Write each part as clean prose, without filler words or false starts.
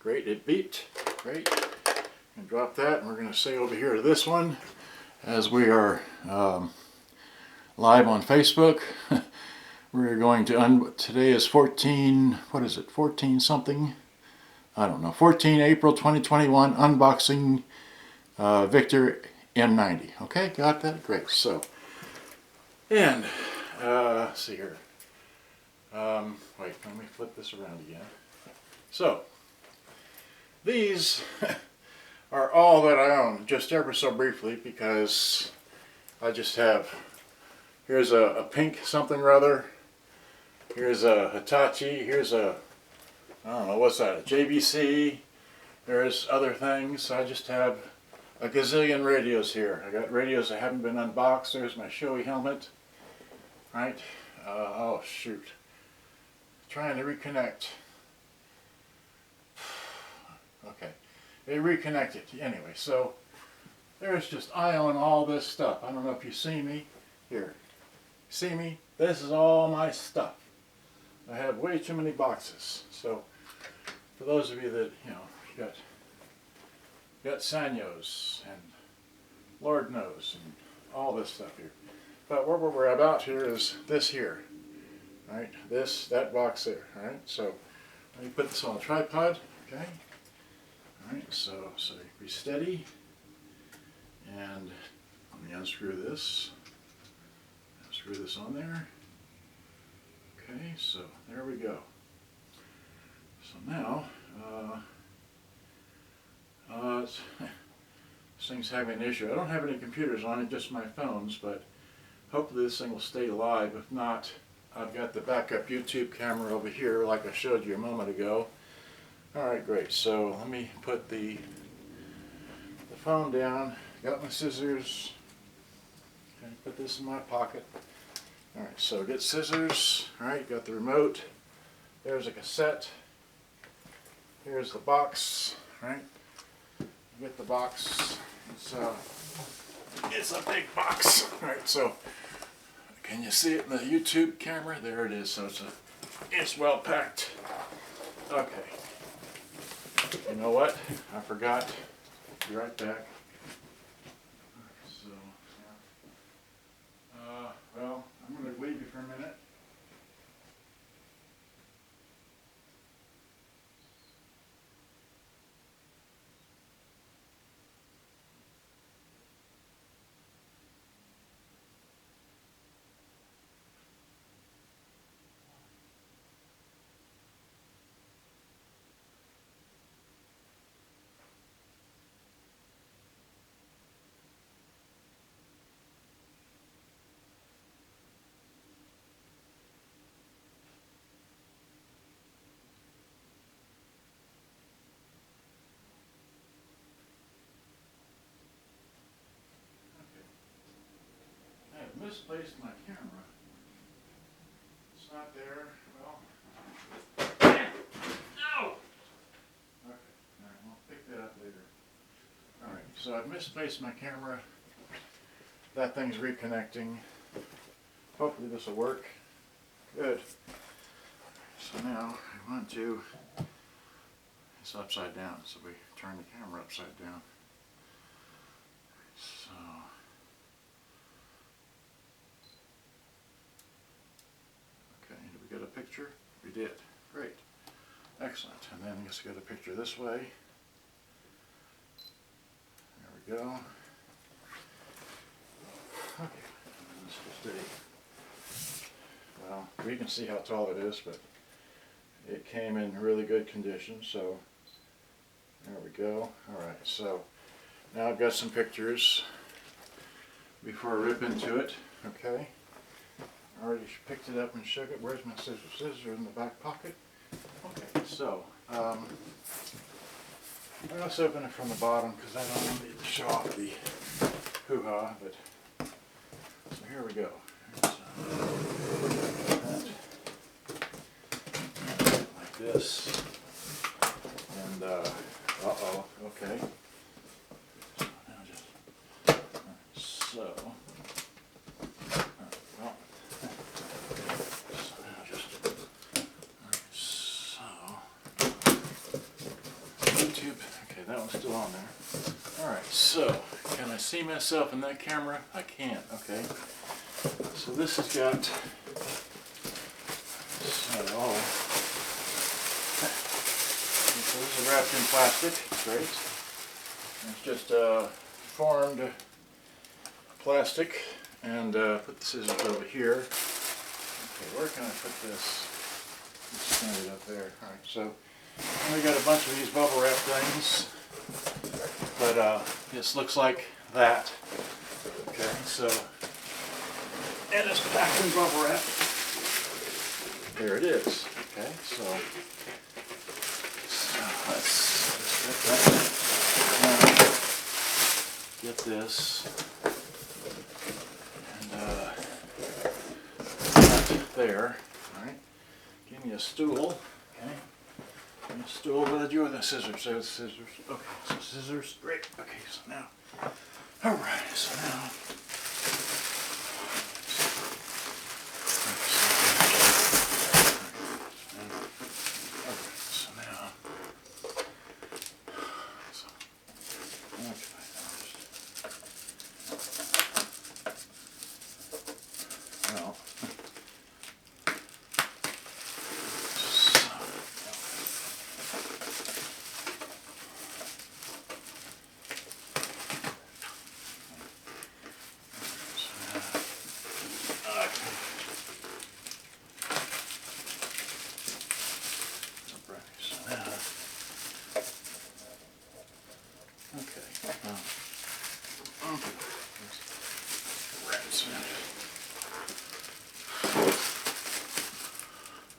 great, it beeped. Great. And drop that, and we're going to say over here to this one, as we are live on Facebook. We're going to, today is 14, what is it, 14 something? I don't know, 14 April 2021, unboxing Victor M90. Okay, got that? Great. So, and, let's see here. Wait, let me flip this around again. So, these are all that I own, just ever so briefly, because I just have, here's a pink something or other, here's a Hitachi, here's a, I don't know, what's that, a JVC, there's other things. I just have a gazillion radios here. I got radios that haven't been unboxed. There's my Shoei helmet, right? Oh shoot, trying to reconnect. Okay, it reconnected. Anyway, so there's just, I own all this stuff. I don't know if you see me. Here, see me? This is all my stuff. I have way too many boxes. So for those of you that, you know, got Sanyos and Lord knows and all this stuff here. But what we're about here is this here. Right? This, that box there. Alright, so let me put this on a tripod. Okay. Alright, so be steady, and let me unscrew this, screw this on there. Okay, so there we go. So now, this thing's having an issue. I don't have any computers on it, just my phones, but hopefully this thing will stay alive. If not, I've got the backup YouTube camera over here like I showed you a moment ago. Alright, great. So let me put the phone down. Got my scissors. Okay, put this in my pocket. Alright, so get scissors. Alright, got the remote. There's a cassette. Here's the box. Alright, get the box. It's a big box. Alright, so can you see it in the YouTube camera? There it is. So it's well packed. Okay. You know what? I forgot. Be right back. So, well, I'm going to leave you for a minute. Misplaced my camera. It's not there. Well, no. Okay. All right. We'll pick that up later. All right. So I've misplaced my camera. That thing's reconnecting. Hopefully this will work. Good. So now I want to. It's upside down. So we turn the camera upside down. So. Get a picture? We did. Great. Excellent. And then let's get a picture this way. There we go. Okay. Let's just well, we can see how tall it is, but it came in really good condition, so there we go. Alright, so now I've got some pictures before I rip into it. Okay. I already picked it up and shook it. Where's my scissors? Scissors are in the back pocket. Okay, so let's open it from the bottom because I don't need to show off the hoo-ha. But so here we go. Like this, and uh-oh. Okay. So. that one's still on there. Alright, so can I see myself in that camera? I can, okay. So this has got, so this is wrapped in plastic, great. It's just formed plastic, and put the scissors over here. Okay, where can I put this? Just stand it up there. Alright, so we got a bunch of these bubble wrap things, but this looks like that. Okay, so, and it's packed in bubble wrap. There it is. Okay, so let's get this, and there. All right, give me a stool. Okay. A stool with you with the scissors. So scissors. Okay, so scissors. Great. Okay, so now. Alright, so now.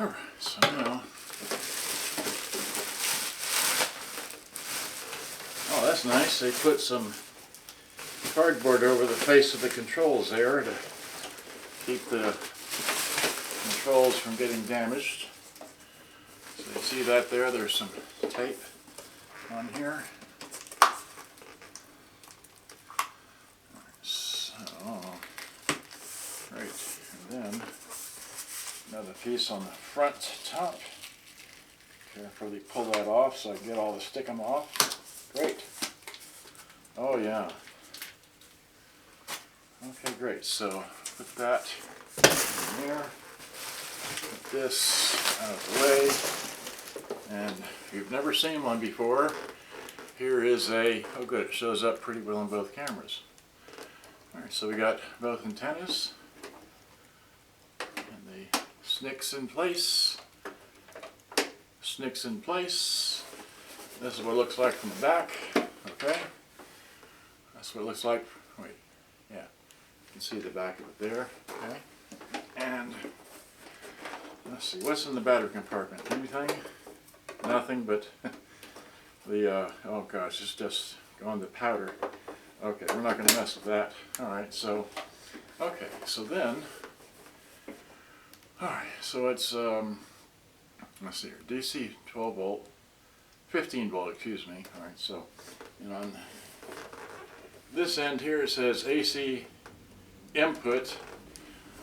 Alright, so now, oh, that's nice. They put some cardboard over the face of the controls there to keep the controls from getting damaged. So you see that there? There's some tape on here. So, right, and then another piece on the front top. Carefully pull that off so I can get all the stickum off. Great. Oh yeah. Okay, great. So put that in there. Put this out of the way. And if you've never seen one before, here is a, oh good, it shows up pretty well on both cameras. Alright, so we got both antennas. And the snicks in place. Snicks in place. This is what it looks like from the back. Okay. That's what it looks like. Wait, yeah. You can see the back of it there. Okay. And let's see, what's in the battery compartment? Anything? Nothing but the, oh gosh, it's just gone to powder. Okay, we're not going to mess with that. Alright, so, okay, so then, alright, so it's, let's see here, DC 12 volt, 15 volt, excuse me. Alright, so, and on this end here it says AC input.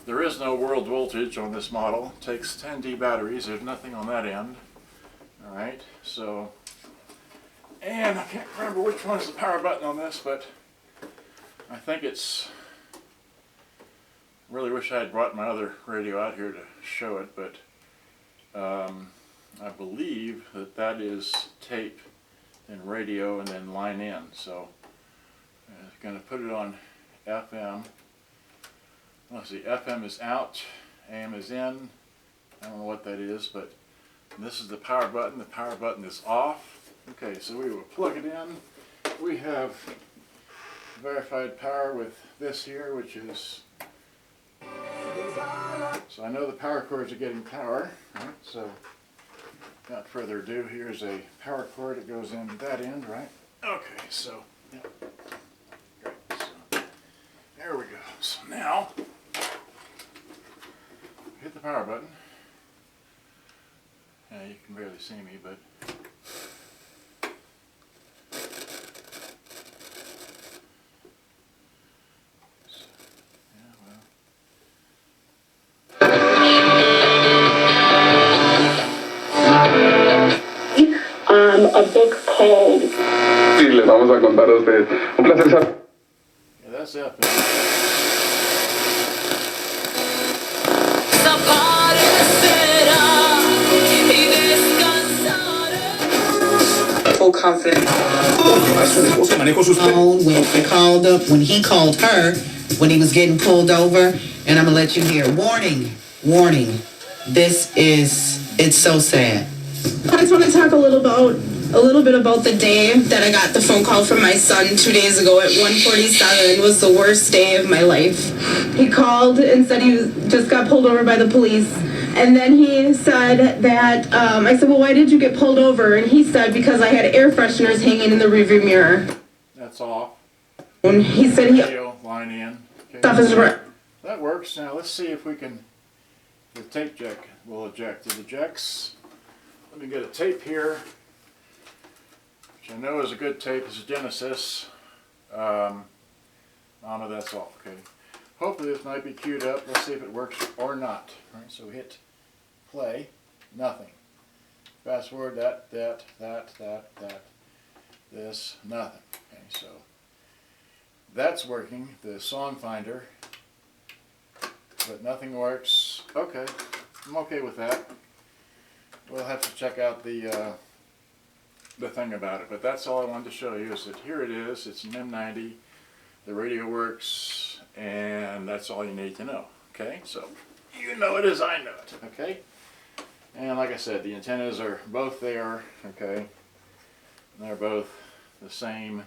There is no world voltage on this model. It takes 10D batteries. There's nothing on that end. Alright, so, and I can't remember which one is the power button on this, but I think it's, really wish I had brought my other radio out here to show it, but I believe that that is tape and radio and then line in. So I'm going to put it on FM. Let's see, FM is out, AM is in. I don't know what that is, but this is the power button. The power button is off. Okay, so we will plug it in. We have verified power with this here, which is, so I know the power cords are getting power. Right, so without further ado, here's a power cord that goes in that end, right? Okay, so, yeah. Great, so there we go. So now, hit the power button. Yeah, you can barely see me, but a look cold. Sí, les vamos a contar a ustedes. Un placer saber. Yeah, that's it. Full confidence. When he called her, when he was getting pulled over, and I'm gonna let you hear. Warning, warning. It's so sad. I just want to talk a little bit about the day that I got the phone call from my son 2 days ago at 1:47. It was the worst day of my life. He called and said he just got pulled over by the police. And then he said that, I said, well, why did you get pulled over? And he said, because I had air fresheners hanging in the rearview mirror. That's off. And he said line in. Okay. stuff is right. That works. Now let's see if we can. The tape jack will eject. It ejects. Let me get a tape here, which I know is a good tape. It's a Genesis. Oh no, that's off. Okay. Hopefully this might be queued up. Let's see if it works or not. All right. So hit play. Nothing. Fast forward. That. This. Nothing. Okay. So that's working. The song finder. But nothing works. Okay, I'm okay with that. We'll have to check out the thing about it. But that's all I wanted to show you. Is that here it is. It's an M90. The radio works, and that's all you need to know. Okay, so you know it as I know it. Okay, and like I said, the antennas are both there. Okay, they're both the same,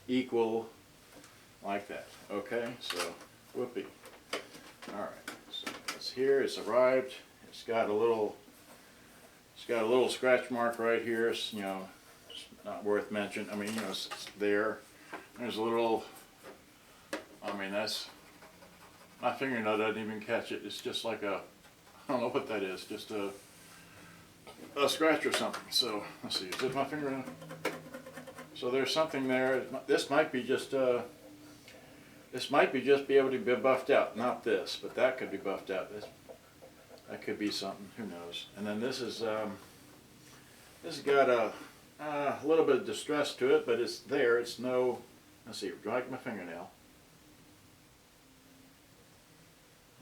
equal, like that. Okay, so whoopee. Alright, so it's here, it's arrived, it's got a little scratch mark right here. It's, you know, it's not worth mentioning. I mean, you know, it's there. There's a little, I mean, that's, my fingernail doesn't even catch it. It's just like a, I don't know what that is, just a scratch or something. So, let's see, is it my fingernail? So there's something there. This might be just be able to be buffed out, not this, but that could be buffed out. That could be something, who knows. And then this has got a little bit of distress to it, but it's there. It's no, let's see, like my fingernail.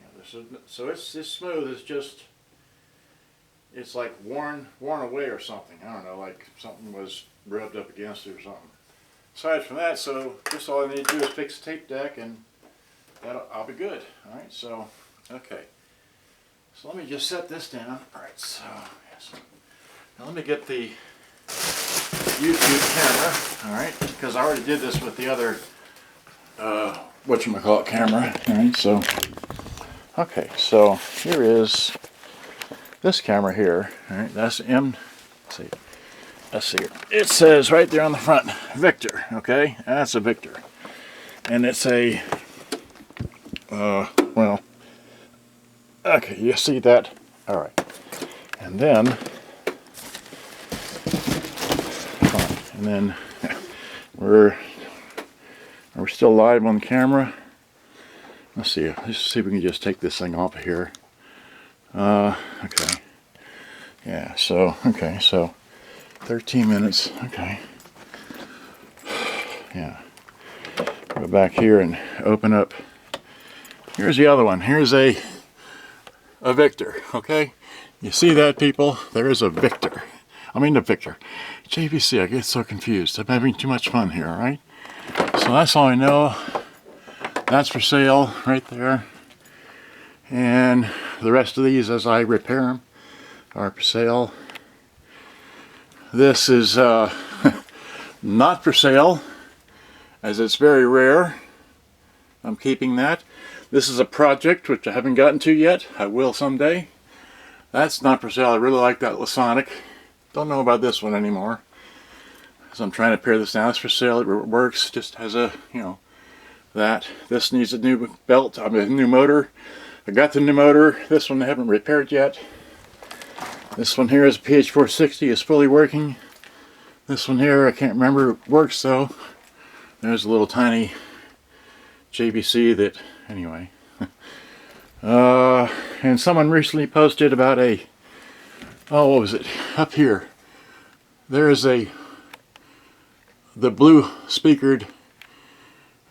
Yeah, so it's smooth. It's just, it's like worn away or something. I don't know, like something was rubbed up against it or something. Aside from that, so just all I need to do is fix the tape deck and I'll be good. Alright, so, okay. So let me just set this down. Alright, so, yes. Now let me get the YouTube camera, alright, because I already did this with the other, whatchamacallit camera. Alright, so, okay, so here is this camera here. Alright, that's let's see. Let's see here. It says right there on the front, Victor, okay? That's a Victor. And it's a, well, okay, you see that? All right. And then, are we still live on camera? Let's see if we can just take this thing off of here. Okay. Yeah, so, okay, so 13 minutes, okay. Yeah. Go back here and open up. Here's the other one. Here's a Victor, okay? You see that, people? There is a Victor. I mean the Victor. JVC, I get so confused. I'm having too much fun here, alright? So that's all I know. That's for sale right there. And the rest of these, as I repair them, are for sale. This is not for sale, as it's very rare. I'm keeping that. This is a project which I haven't gotten to yet. I will someday. That's not for sale. I really like that Lasonic. Don't know about this one anymore. So I'm trying to pair this down. It's for sale. It works. Just has a, you know, that. This needs a new belt. I mean, a new motor. I got the new motor. This one I haven't repaired yet. This one here is a PH460. It's fully working. This one here, I can't remember. It works though. There's a little tiny JVC that, anyway. And someone recently posted about a, oh, what was it? Up here. There is a the blue speakered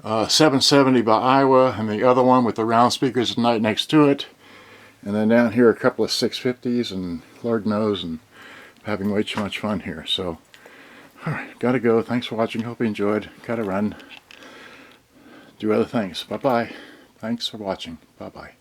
770 by Iowa, and the other one with the round speakers right next to it. And then down here a couple of 650s, and Lord knows, and having way too much fun here. So, alright, gotta go. Thanks for watching. Hope you enjoyed. Gotta run. Do other things. Bye-bye. Thanks for watching. Bye-bye.